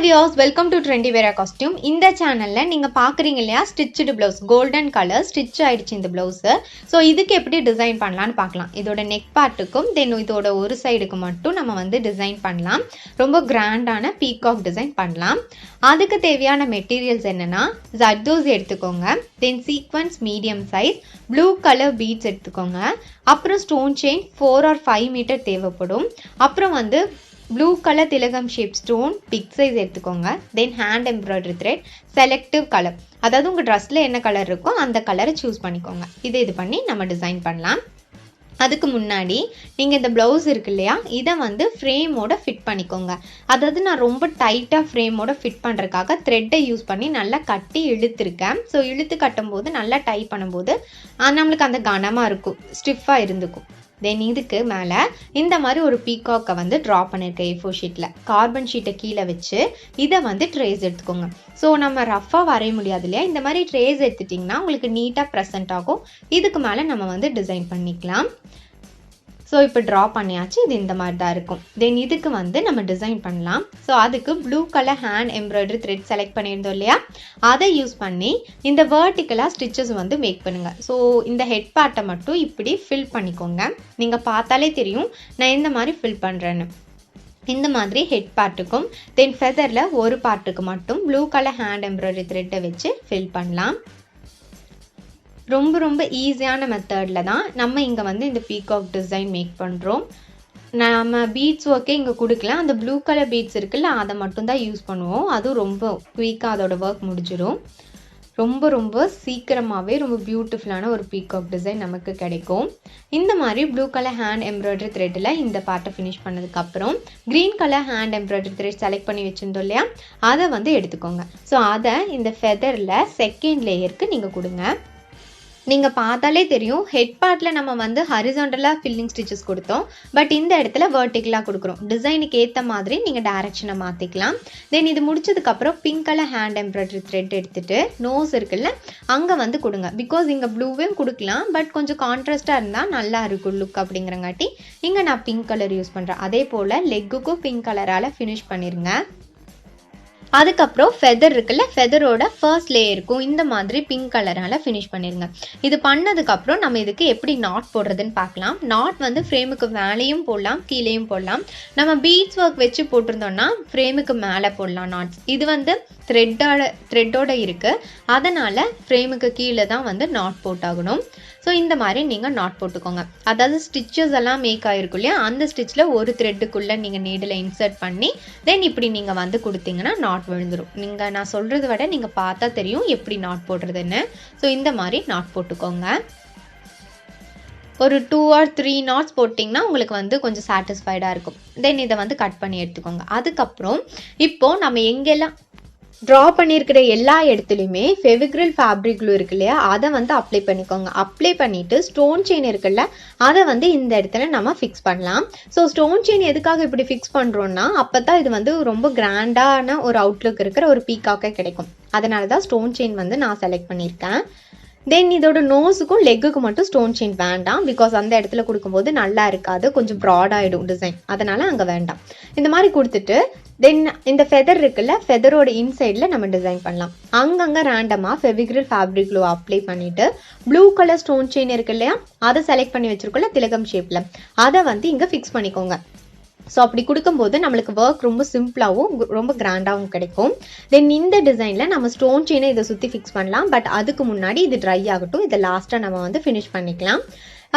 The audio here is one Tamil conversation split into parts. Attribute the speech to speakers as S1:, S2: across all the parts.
S1: viewers, welcome to Trendieviera costume. In the channel la neenga paakreenga stitched blouse golden color stitch aidichu in the blouse. So idukku eppadi design pannalam paakalam. Idoda neck part kum then idoda oru side ku mattum nama vandu design pannalam. Romba grand ana peacock design pannalam. Adukku theviyana materials enna Zardosi edutukonga, then sequins medium size, blue color beads edutukonga, appuram stone chain 4 or 5 meter தேவைப்படும். அப்புறம் வந்து blue color tilagam shape stone big size எடுத்துக்கோங்க. then hand embroidery thread selective color, அதாவது உங்க ட்ரெஸ்ல என்ன கலர் இருக்கோ அந்த கலரை சூஸ் பண்ணிக்கோங்க. இது பண்ணி நம்ம டிசைன் பண்ணலாம். அதுக்கு முன்னாடி நீங்க இந்த ப்ளவுஸ் இருக்கு இல்லையா, இதை வந்து ஃப்ரேமோட ஃபிட் பண்ணிக்கோங்க. அதாவது நான் ரொம்ப டைட்டா ஃப்ரேமோட ஃபிட் பண்றதுக்காக த்ரெட்டை யூஸ் பண்ணி நல்லா கட்டி இழுத்துருக்கேன். ஸோ இழுத்து கட்டும் போது நல்லா டைட் பண்ணும்போது நம்மளுக்கு அந்த கனமா இருக்கும், ஸ்டிஃபா இருந்துக்கும். தென் இதுக்கு மேலே இந்த மாதிரி ஒரு பீகாக்கை வந்து ட்ரா பண்ணியிருக்கேன் A4 ஷீட்டில். கார்பன் ஷீட்டை கீழே வச்சு இதை வந்து ட்ரேஸ் எடுத்துக்கோங்க. ஸோ நம்ம ரஃபாக வரைய முடியாது இல்லையா, இந்த மாதிரி ட்ரேஸ் எடுத்துட்டிங்கன்னா உங்களுக்கு நீட்டாக ப்ரெசென்ட் ஆகும். இதுக்கு மேலே நம்ம வந்து டிசைன் பண்ணிக்கலாம். ஸோ இப்போ ட்ரா பண்ணியாச்சு, இது இந்த மாதிரி தான் இருக்கும். தென் இதுக்கு வந்து நம்ம டிசைன் பண்ணலாம். ஸோ அதுக்கு blue colour hand embroidery thread select பண்ணியிருந்தோம் இல்லையா, அதை யூஸ் பண்ணி இந்த வேர்ட்டிக்கலாக ஸ்டிச்சஸ் வந்து மேக் பண்ணுங்கள். ஸோ இந்த ஹெட் பார்ட்டை மட்டும் இப்படி ஃபில் பண்ணிக்கோங்க. நீங்கள் பார்த்தாலே தெரியும் நான் இந்த மாதிரி ஃபில் பண்ணுறேன்னு. இந்த மாதிரி ஹெட் பார்ட்டுக்கும் தென் ஃபெதரில் ஒரு பார்ட்டுக்கு மட்டும் ப்ளூ கலர் ஹேண்ட் எம்ப்ராய்டரி த்ரெட்டை வச்சு ஃபில் பண்ணலாம். ரொம்ப ஈஸியான மெத்தடில் தான் நம்ம இங்கே வந்து இந்த பீகாக் டிசைன் மேக் பண்ணுறோம். நம்ம பீட்ஸ் ஒர்க்கே இங்கே கொடுக்கலாம். அந்த ப்ளூ கலர் பீட்ஸ் இருக்குல்ல, அதை மட்டும்தான் யூஸ் பண்ணுவோம். அதுவும் ரொம்ப குயிக்காக அதோட ஒர்க் முடிஞ்சிடும். ரொம்ப சீக்கிரமாகவே ரொம்ப பியூட்டிஃபுல்லான ஒரு பீகாக் டிசைன் நமக்கு கிடைக்கும். இந்த மாதிரி ப்ளூ கலர் ஹேண்ட் எம்ப்ராய்டரி த்ரெட்டில் இந்த பார்ட்டை ஃபினிஷ் பண்ணதுக்கப்புறம் green colour hand embroidery thread select பண்ணி வச்சுருந்தோம் இல்லையா, அதை வந்து எடுத்துக்கோங்க. ஸோ அதை இந்த ஃபெதரில் செகண்ட் லேயருக்கு நீங்கள் கொடுங்க. நீங்கள் பார்த்தாலே தெரியும் ஹெட் பார்ட்டில் நம்ம வந்து ஹரிசாண்டலாக ஃபில்லிங் ஸ்டிச்சஸ் கொடுத்தோம், பட் இந்த இடத்துல வெர்டிக்கலாக கொடுக்குறோம். டிசைனுக்கு ஏற்ற மாதிரி நீங்கள் டைரக்ஷனை மாற்றிக்கலாம். தென் இது முடிச்சதுக்கப்புறம் pink colour hand embroidery thread எடுத்துகிட்டு நோஸ் இருக்குல்ல அங்கே வந்து கொடுங்க. பிகாஸ் இங்கே ப்ளூவையும் கொடுக்கலாம், பட் கொஞ்சம் கான்ட்ராஸ்டாக இருந்தால் நல்லா இருக்கும் லுக் அப்படிங்கிறங்காட்டி இங்கே நான் பிங்க் கலர் யூஸ் பண்ணுறேன். அதே போல் லெக்குக்கும் பிங்க் கலரால் ஃபினிஷ் பண்ணிடுங்க. அதுக்கப்புறம் ஃபெதர் இருக்குல்ல, ஃபெதரோட ஃபர்ஸ்ட் லேயருக்கும் இந்த மாதிரி பிங்க் கலரால் ஃபினிஷ் பண்ணிடுங்க. இது பண்ணதுக்கப்புறம் நம்ம இதுக்கு எப்படி நாட் போடுறதுன்னு பார்க்கலாம். நாட் வந்து ஃப்ரேமுக்கு மேலேயும் போடலாம், கீழேயும் போடலாம். நம்ம பீட்ஸ் ஒர்க் வச்சு போட்டிருந்தோம்னா ஃப்ரேமுக்கு மேலே போடலாம் நாட்ஸ். இது வந்து த்ரெட்டோட இருக்குது, அதனால் ஃப்ரேமுக்கு கீழே தான் வந்து நாட் போட்டாகணும். ஸோ இந்த மாதிரி நீங்கள் நாட் போட்டுக்கோங்க. அதாவது ஸ்டிச்சஸ் எல்லாம் மேக் ஆகிருக்கும் இல்லையா, அந்த ஸ்டிச்சில் ஒரு த்ரெட்டுக்குள்ளே நீங்கள் நீடில் இன்சர்ட் பண்ணி தென் இப்படி நீங்கள் வந்து கொடுத்தீங்கன்னா நாட் விழுந்துடும். நான் சொல்கிறத விட நீங்கள் பார்த்தா தெரியும் எப்படி நாட் போடுறதுன்னு. ஸோ இந்த மாதிரி நாட் போட்டுக்கோங்க. ஒரு 2 or 3 நாட்ஸ் போட்டிங்கன்னா உங்களுக்கு வந்து கொஞ்சம் சாட்டிஸ்ஃபைடாக இருக்கும். தென் இதை வந்து கட் பண்ணி எடுத்துக்கோங்க. அதுக்கப்புறம் இப்போது நம்ம எங்கெல்லாம் ட்ரா பண்ணியிருக்கிற எல்லா இடத்துலையுமே ஃபெவிக்ரில் ஃபேப்ரிக் க்ளூ இருக்கு இல்லையா, அதை வந்து அப்ளை பண்ணிக்கோங்க. அப்ளை பண்ணிவிட்டு ஸ்டோன் செயின் இருக்குல்ல, அதை வந்து இந்த இடத்துல நம்ம ஃபிக்ஸ் பண்ணலாம். ஸோ ஸ்டோன் செயின் எதுக்காக இப்படி ஃபிக்ஸ் பண்ணுறோன்னா, அப்போ தான் இது வந்து ரொம்ப கிராண்டான ஒரு அவுட்லுக் இருக்கிற ஒரு பீகாக்கே கிடைக்கும். அதனால தான் ஸ்டோன் செயின் வந்து நான் செலக்ட் பண்ணியிருக்கேன். தென் இதோட நோஸுக்கும் லெக்குக்கு மட்டும் ஸ்டோன் செயின் வேண்டாம், பிகாஸ் அந்த இடத்துல கொடுக்கும்போது நல்லா இருக்காது, கொஞ்சம் ப்ராட் ஆகிடும் டிசைன், அதனால அங்கே வேண்டாம். இந்த மாதிரி கொடுத்துட்டு தென் இந்த ஃபெதர் இருக்குல்ல, ஃபெதரோட இன்சைடில் நம்ம டிசைன் பண்ணலாம். அங்கங்கே ரேண்டமாக ஃபெவிக்ரில் ஃபேப்ரிக் க்ளூ அப்ளை பண்ணிவிட்டு ப்ளூ கலர் ஸ்டோன் செயின் இருக்கு இல்லையா, அதை செலக்ட் பண்ணி வச்சிருக்கோம்ல திலகம் ஷேப்பில், அதை வந்து இங்கே ஃபிக்ஸ் பண்ணிக்கோங்க. ஸோ அப்படி கொடுக்கும்போது நம்மளுக்கு ஒர்க் ரொம்ப சிம்பிளாகவும் ரொம்ப கிராண்டாகவும் கிடைக்கும். தென் இந்த டிசைனில் நம்ம ஸ்டோன் செயினை இதை சுற்றி ஃபிக்ஸ் பண்ணலாம், பட் அதுக்கு முன்னாடி இது ட்ரை ஆகட்டும். இதை லாஸ்ட்டாக நம்ம வந்து ஃபினிஷ் பண்ணிக்கலாம்.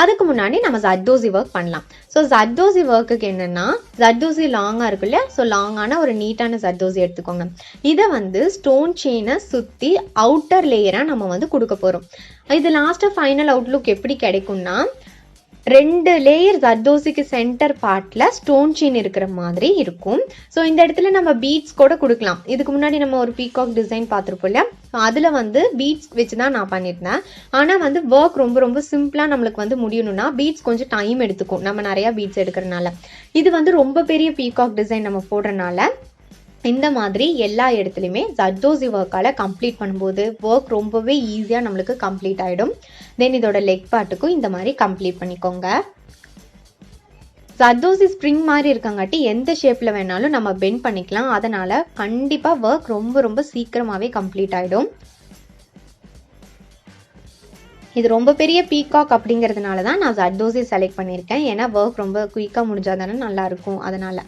S1: அதுக்கு முன்னாடி நம்ம ஜர்தோசி ஒர்க் பண்ணலாம். ஸோ ஜர்தோசி ஒர்க்குக்கு என்னென்னா, ஜர்தோசி லாங்காக இருக்கு இல்லையா, ஸோ லாங்கான ஒரு நீட்டான ஜர்தோசி எடுத்துக்கோங்க. இதை வந்து ஸ்டோன் செயினை சுற்றி அவுட்டர் லேயராக நம்ம வந்து கொடுக்க போகிறோம். இது லாஸ்ட்டாக ஃபைனல் அவுட்லுக் எப்படி கிடைக்கும்னா, 2 லேயர் ஜர்தோசிக்கு சென்டர் பார்ட்டில் ஸ்டோன் செயின் இருக்கிற மாதிரி இருக்கும். ஸோ இந்த இடத்துல நம்ம பீட்ஸ் கூட கொடுக்கலாம். இதுக்கு முன்னாடி நம்ம ஒரு பீகாக் டிசைன் பார்த்துருப்போம் இல்லையா, அதில் வந்து பீட்ஸ் வச்சு தான் நான் பண்ணியிருந்தேன். ஆனால் வந்து ஒர்க் ரொம்ப சிம்பிளாக நம்மளுக்கு வந்து முடியணும்னா பீட்ஸ் கொஞ்சம் டைம் எடுத்துக்கும், நம்ம நிறையா பீட்ஸ் எடுக்கிறனால. இது வந்து ரொம்ப பெரிய பீகாக் டிசைன் நம்ம போடுறனால இந்த மாதிரி எல்லா இடத்துலையுமே ஜர்தோசி ஒர்க்கால் கம்ப்ளீட் பண்ணும்போது ஒர்க் ரொம்பவே ஈஸியாக நம்மளுக்கு கம்ப்ளீட் ஆகிடும். தென் இதோட லெக் பார்ட்டுக்கும் இந்த மாதிரி கம்ப்ளீட் பண்ணிக்கோங்க. ஜர்தோசி ஸ்ப்ரிங் மாதிரி இருக்கங்காட்டி எந்த ஷேப்பில் வேணாலும் நம்ம பெண்ட் பண்ணிக்கலாம். அதனால் கண்டிப்பாக ஒர்க் ரொம்ப ரொம்ப சீக்கிரமாகவே கம்ப்ளீட் ஆகிடும். இது ரொம்ப பெரிய பீகாக் அப்படிங்கிறதுனால தான் நான் ஜர்தோசி செலக்ட் பண்ணியிருக்கேன். ஏன்னா ஒர்க் ரொம்ப குயிக்காக முடிஞ்சால் தானே நல்லாயிருக்கும். அதனால்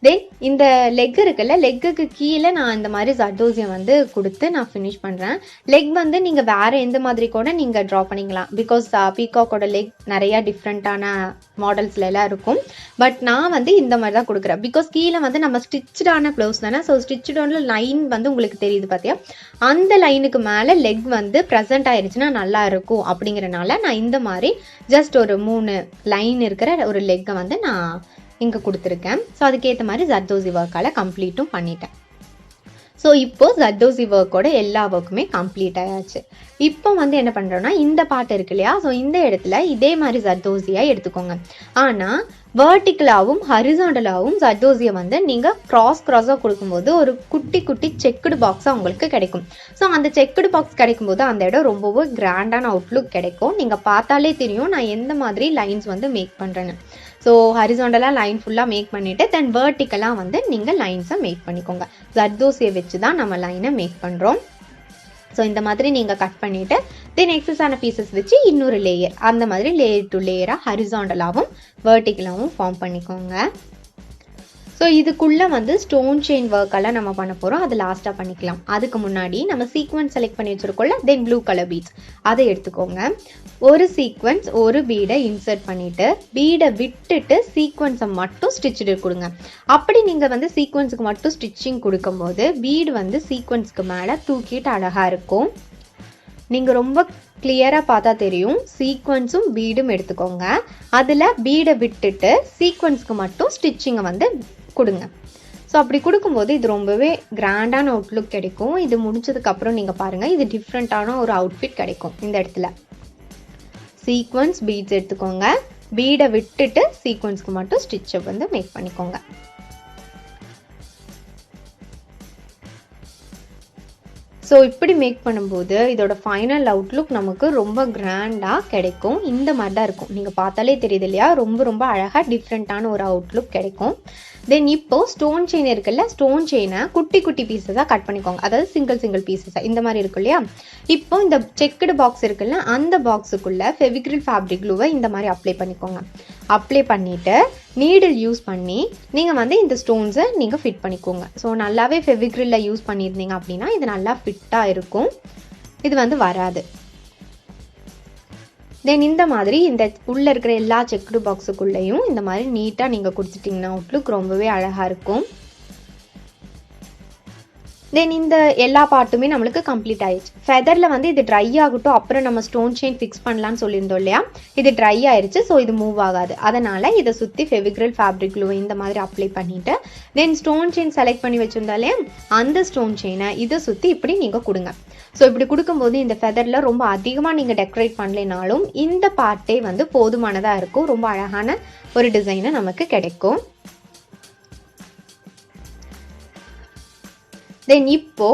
S1: தென் இந்த லெக் இருக்குல்ல, லெக்குக்கு கீழே நான் இந்த மாதிரி ஜர்தோசியை வந்து கொடுத்து நான் ஃபினிஷ் பண்ணுறேன். லெக் வந்து நீங்கள் வேறு எந்த மாதிரி கூட நீங்கள் ட்ரா பண்ணிக்கலாம். பிகாஸ் பீகாக்கோட லெக் நிறையா டிஃப்ரெண்ட்டான மாடல்ஸ்லாம் இருக்கும். பட் நான் வந்து இந்த மாதிரி தான் கொடுக்குறேன். பிகாஸ் கீழே வந்து நம்ம ஸ்டிச்சான ப்ளவுஸ் தானே. ஸோ ஸ்டிச்சான லைன் வந்து உங்களுக்கு தெரியுது பார்த்தியா, அந்த லைனுக்கு மேலே லெக் வந்து ப்ரெசென்ட் ஆயிடுச்சுன்னா நல்லா இருக்கும். அப்படிங்கிறனால நான் இந்த மாதிரி ஜஸ்ட் ஒரு 3 லைன் இருக்கிற ஒரு லெக்கை வந்து நான் இங்கே கொடுத்துருக்கேன். ஸோ அதுக்கேற்ற மாதிரி ஜர்தோசி ஒர்க்கால் கம்ப்ளீட்டும் பண்ணிட்டேன். ஸோ இப்போ ஜர்தோசி ஒர்க்கோட எல்லா ஒர்க்குமே கம்ப்ளீட் ஆயாச்சு. இப்போ வந்து என்ன பண்ணுறோன்னா இந்த பாட்டு இருக்கு இல்லையா, ஸோ இந்த இடத்துல இதே மாதிரி ஜர்தோசியாக எடுத்துக்கோங்க. ஆனால் வேர்ட்டிக்கலாகவும் ஹரிசாண்டலாகவும் ஜர்தோசியை வந்து நீங்கள் க்ராஸாக கொடுக்கும்போது ஒரு குட்டி குட்டி செக்குடு பாக்ஸாக உங்களுக்கு கிடைக்கும். ஸோ அந்த செக்குடு பாக்ஸ் கிடைக்கும்போது அந்த இடம் ரொம்பவும் கிராண்டான அவுட்லுக் கிடைக்கும். நீங்கள் பார்த்தாலே தெரியும் நான் எந்த மாதிரி லைன்ஸ் வந்து மேக் பண்ணுறேன்னு. ஸோ ஹரிசாண்டலாக லைன் ஃபுல்லாக மேக் பண்ணிவிட்டு தென் வேர்ட்டிக்கலாக வந்து நீங்கள் லைன்ஸை மேக் பண்ணிக்கோங்க. ஜர்தோசியை வச்சு தான் நம்ம லைனை மேக் பண்ணுறோம். ஸோ இந்த மாதிரி நீங்கள் கட் பண்ணிவிட்டு தென் எக்ஸஸான பீசஸ் வச்சு இன்னொரு லேயர், அந்த மாதிரி லேயர் டு லேயராக ஹரிசாண்டலாகவும் வேர்ட்டிக்கலாகவும் ஃபார்ம் பண்ணிக்கோங்க. ஸோ இதுக்குள்ளே வந்து ஸ்டோன் செயின் ஒர்க்கெல்லாம் நம்ம பண்ண போகிறோம். அது லாஸ்ட்டாக பண்ணிக்கலாம். அதுக்கு முன்னாடி நம்ம சீக்வன்ஸ் செலக்ட் பண்ணி வச்சுருக்கோம்ல, தென் ப்ளூ கலர் பீட்ஸ் அதை எடுத்துக்கோங்க. ஒரு சீக்வன்ஸ் ஒரு பீடை இன்சர்ட் பண்ணிவிட்டு பீடை விட்டுட்டு சீக்வன்ஸை மட்டும் ஸ்டிச்சு கொடுங்க. அப்படி நீங்கள் வந்து சீக்வன்ஸுக்கு மட்டும் ஸ்டிச்சிங் கொடுக்கும்போது பீடு வந்து சீக்வன்ஸுக்கு மேலே தூக்கிட்டு அழகாக இருக்கும். நீங்கள் ரொம்ப கிளியராக பார்த்தா தெரியும். சீக்வன்ஸும் பீடும் எடுத்துக்கோங்க. அதில் பீடை விட்டுட்டு சீக்வன்ஸுக்கு மட்டும் ஸ்டிச்சிங்கை வந்து கொடுங்க. ஸோ அப்படி கொடுக்கும்போது இது ரொம்பவே கிராண்டான அவுட்லுக் கிடைக்கும். இது முடிச்சதுக்கப்புறம் நீங்கள் பாருங்கள், இது டிஃப்ரெண்ட்டான ஒரு அவுட்ஃபிட் கிடைக்கும். இந்த இடத்துல சீக்வன்ஸ் பீட்ஸ் எடுத்துக்கோங்க, பீடை விட்டுட்டு சீக்வன்ஸ்க்கு மட்டும் ஸ்டிச்சை வந்து மேக் பண்ணிக்கோங்க. ஸோ இப்படி மேக் பண்ணும்போது இதோட ஃபைனல் அவுட்லுக் நமக்கு ரொம்ப கிராண்டாக கிடைக்கும். இந்த மாதிரி தான் இருக்கும். நீங்கள் பார்த்தாலே தெரியுது இல்லையா, ரொம்ப ரொம்ப அழகாக டிஃப்ரெண்ட்டான ஒரு அவுட்லுக் கிடைக்கும். தென் இப்போ ஸ்டோன் செயின் இருக்குல்ல, ஸ்டோன் செயினை குட்டி குட்டி பீசஸாக கட் பண்ணிக்கோங்க. அதாவது சிங்கிள் பீசஸாக இந்த மாதிரி இருக்கும் இல்லையா. இப்போ இந்த செக்குடு பாக்ஸ் இருக்குல்ல, அந்த பாக்ஸுக்குள்ளே ஃபெவிக்ரில் ஃபேப்ரிக் க்ளூவை இந்த மாதிரி அப்ளை பண்ணிக்கோங்க. அப்ளை பண்ணிவிட்டு நீடில் யூஸ் பண்ணி நீங்கள் வந்து இந்த ஸ்டோன்ஸை நீங்கள் ஃபிட் பண்ணிக்கோங்க. ஸோ நல்லாவே ஃபெவிக்ரிலில் யூஸ் பண்ணியிருந்தீங்க அப்படின்னா இது நல்லா ஃபிட்டாக இருக்கும், இது வந்து வராது. தென் இந்த மாதிரி இந்த உள்ளே இருக்கிற எல்லா செக்குடு பாக்ஸுக்குள்ளேயும் இந்த மாதிரி நீட்டாக நீங்கள் கொடுத்துட்டிங்கன்னா அவுட்லுக் ரொம்பவே அழகாக இருக்கும். தென் இந்த எல்லா பார்ட்டுமே நம்மளுக்கு கம்ப்ளீட் ஆயிடுச்சு. ஃபெதரில் வந்து இது ட்ரை ஆகட்டும், அப்புறம் நம்ம ஸ்டோன் செயின் ஃபிக்ஸ் பண்ணலான்னு சொல்லியிருந்தோம் இல்லையா, இது ட்ரை ஆயிடுச்சு. ஸோ இது மூவ் ஆகாது. அதனால் இதை சுற்றி ஃபெவிக்ரில் ஃபேப்ரிக் க்ளூவை இந்த மாதிரி அப்ளை பண்ணிவிட்டு தென் ஸ்டோன் செயின் செலக்ட் பண்ணி வச்சுருந்தாலே அந்த ஸ்டோன் செயினை இதை சுற்றி இப்படி நீங்கள் கொடுங்க. ஸோ இப்படி கொடுக்கும்போது இந்த ஃபெதரில் ரொம்ப அதிகமாக நீங்கள் டெக்கரேட் பண்ணலைனாலும் இந்த பார்ட்டே வந்து போதுமானதாக இருக்கும். ரொம்ப அழகான ஒரு டிசைனை நமக்கு கிடைக்கும். தென் இப்போ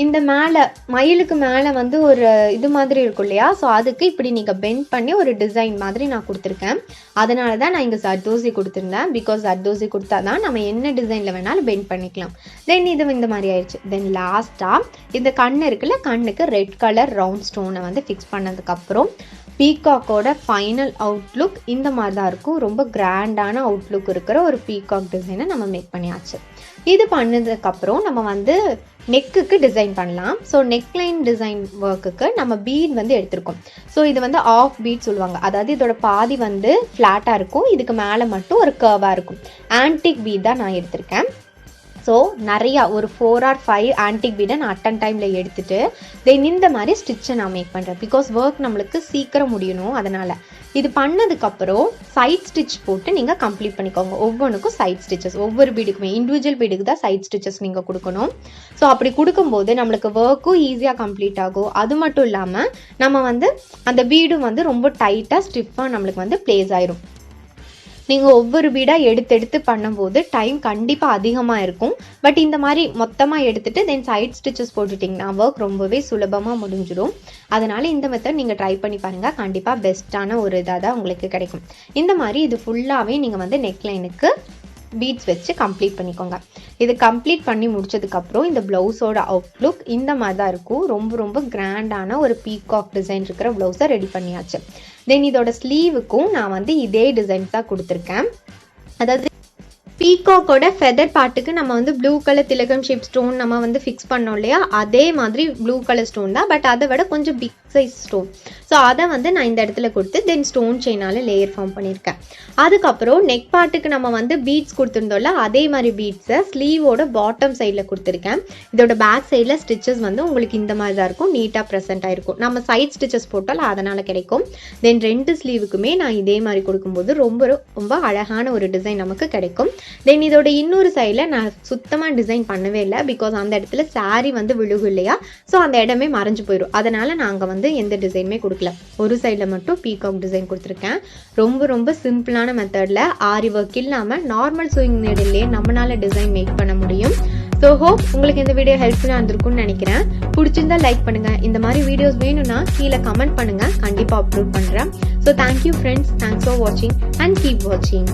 S1: இந்த மேலே மயிலுக்கு மேலே வந்து ஒரு இது மாதிரி இருக்கும் இல்லையா, ஸோ அதுக்கு இப்படி நீங்கள் பெண்ட் பண்ணி ஒரு டிசைன் மாதிரி நான் கொடுத்துருக்கேன். அதனால தான் நான் இங்கே ஜர்தோசி கொடுத்துருந்தேன். பிகாஸ் ஜர்தோசி கொடுத்தா தான் நம்ம என்ன டிசைனில் வேணாலும் பெண்ட் பண்ணிக்கலாம். தென் இது இந்த மாதிரி ஆயிடுச்சு. தென் லாஸ்ட்டாக இந்த கண் இருக்குல்ல, கண்ணுக்கு ரெட் கலர் ரவுண்ட் ஸ்டோனை வந்து ஃபிக்ஸ் பண்ணதுக்கப்புறம் பீகாக்கோட ஃபைனல் அவுட்லுக் இந்த மாதிரி தான் இருக்கும். ரொம்ப கிராண்டான அவுட்லுக் இருக்கிற ஒரு பீகாக் டிசைனை நம்ம மேக் பண்ணியாச்சு. இது பண்ணதுக்கப்புறம் நம்ம வந்து நெக்குக்கு டிசைன் பண்ணலாம். ஸோ நெக்லைன் டிசைன் ஒர்க்குக்கு நம்ம பீட் வந்து எடுத்திருக்கோம். ஸோ இது வந்து ஆஃப் பீட் சொல்லுவாங்க. அதாவது இதோட பாதி வந்து ஃப்ளாட்டாக இருக்கும், இதுக்கு மேலே மட்டும் ஒரு கர்வாக இருக்கும். ஆன்டிக் பீட் தான் நான் எடுத்திருக்கேன். ஸோ நிறையா ஒரு 4 or 5 ஆன்டிக் பீடை நான் அட்டன் டைமில் எடுத்துகிட்டு தென் இந்த மாதிரி ஸ்டிச்சை நான் மேக் பண்ணுறேன். பிகாஸ் ஒர்க் நம்மளுக்கு சீக்கிரம் முடியணும். அதனால் இது பண்ணதுக்கப்புறம் சைட் ஸ்டிச் போட்டு நீங்கள் கம்ப்ளீட் பண்ணிக்கோங்க. ஒவ்வொன்றுக்கும் சைட் ஸ்டிச்சஸ், ஒவ்வொரு பீடுக்குமே இண்டிவிஜுவல் பீடுக்கு தான் சைட் ஸ்டிச்சஸ் நீங்கள் கொடுக்கணும். ஸோ அப்படி கொடுக்கும்போது நம்மளுக்கு ஒர்க்கும் ஈஸியாக கம்ப்ளீட் ஆகும். அது மட்டும் இல்லாமல் நம்ம வந்து அந்த பீடும் வந்து ரொம்ப டைட்டாக ஸ்டிஃபாக நம்மளுக்கு வந்து ப்ளேஸ் ஆயிரும். நீங்கள் ஒவ்வொரு பீடாக எடுத்து பண்ணும்போது டைம் கண்டிப்பாக அதிகமாக இருக்கும். பட் இந்த மாதிரி மொத்தமாக எடுத்துட்டு தென் சைட் ஸ்டிச்சஸ் போட்டுட்டிங்கன்னா ஒர்க் ரொம்பவே சுலபமாக முடிஞ்சிடும். அதனால இந்த மெத்தட் நீங்கள் ட்ரை பண்ணி பாருங்கள். கண்டிப்பாக பெஸ்ட்டான ஒரு இதாக தான் உங்களுக்கு கிடைக்கும். இந்த மாதிரி இது ஃபுல்லாகவே நீங்கள் வந்து நெக்லைனுக்கு பீட்ஸ் வச்சு கம்ப்ளீட் பண்ணிக்கோங்க. இது கம்ப்ளீட் பண்ணி முடிச்சதுக்கப்புறம் இந்த ப்ளவுஸோட அவுட்லுக் இந்த மாதிரி தான் இருக்கும். ரொம்ப கிராண்டான ஒரு பீகாக் டிசைன் இருக்கிற ப்ளவுஸை ரெடி பண்ணியாச்சு. தென் இதோட ஸ்லீவுக்கும் நான் வந்து இதே டிசைன்ஸ் தான் கொடுத்துருக்கேன். அதாவது பீகாக்கோட ஃபெதர் பார்ட்டுக்கு நம்ம வந்து ப்ளூ கலர் திலகம் ஷேப் ஸ்டோன் நம்ம வந்து ஃபிக்ஸ் பண்ணோம் இல்லையா, அதே மாதிரி ப்ளூ கலர் ஸ்டோன் தான். பட் அதை விட கொஞ்சம் பிக் சைஸ் ஸ்டோன். ஸோ அதை வந்து நான் இந்த இடத்துல கொடுத்து தென் ஸ்டோன் செயினால லேயர் ஃபார்ம் பண்ணியிருக்கேன். அதுக்கப்புறம் நெக் பார்ட்டுக்கு நம்ம வந்து பீட்ஸ் கொடுத்துருந்தோம்ல, அதே மாதிரி பீட்ஸை ஸ்லீவோட பாட்டம் சைடில் கொடுத்துருக்கேன். இதோட பேக் சைடில் ஸ்டிச்சஸ் வந்து உங்களுக்கு இந்த மாதிரி தான் இருக்கும், நீட்டாக ப்ரெசென்ட் ஆயிருக்கும். நம்ம சைட் ஸ்டிச்சஸ் போட்டால் அதனால் கிடைக்கும். தென் 2 ஸ்லீவுக்குமே நான் இதே மாதிரி கொடுக்கும்போது ரொம்ப அழகான ஒரு டிசைன் நமக்கு கிடைக்கும். தென் இதோட இன்னொரு சைடில் நான் சுத்தமாக டிசைன் பண்ணவே இல்லை. பிகாஸ் அந்த இடத்துல சாரீ வந்து விழுகும் இல்லையா, ஸோ அந்த இடமே மறைஞ்சு போயிடும். அதனால் நாங்கள் வந்து எந்த டிசைனுமே கொடுக்கல. ஒரு சைடில் மட்டும் பீகாக் டிசைன் கொடுத்துருக்கேன். ரொம்ப சிம்பிளான மெத்தடில் ஆரி ஒர்க் இல்லாமல் நார்மல் சூயிங் நீடிலே நம்மளால டிசைன் மேக் பண்ண முடியும். ஸோ ஹோப் உங்களுக்கு இந்த வீடியோ ஹெல்ப்ஃபுல்லாக இருந்திருக்கும்னு நினைக்கிறேன். பிடிச்சிருந்தா லைக் பண்ணுங்க. இந்த மாதிரி வீடியோஸ் வேணும்னா கீழே கமெண்ட் பண்ணுங்க, கண்டிப்பாக அப்லோட் பண்ணுறேன். So thank you friends, thanks for வாட்சிங் அண்ட் கீப் வாட்சிங்.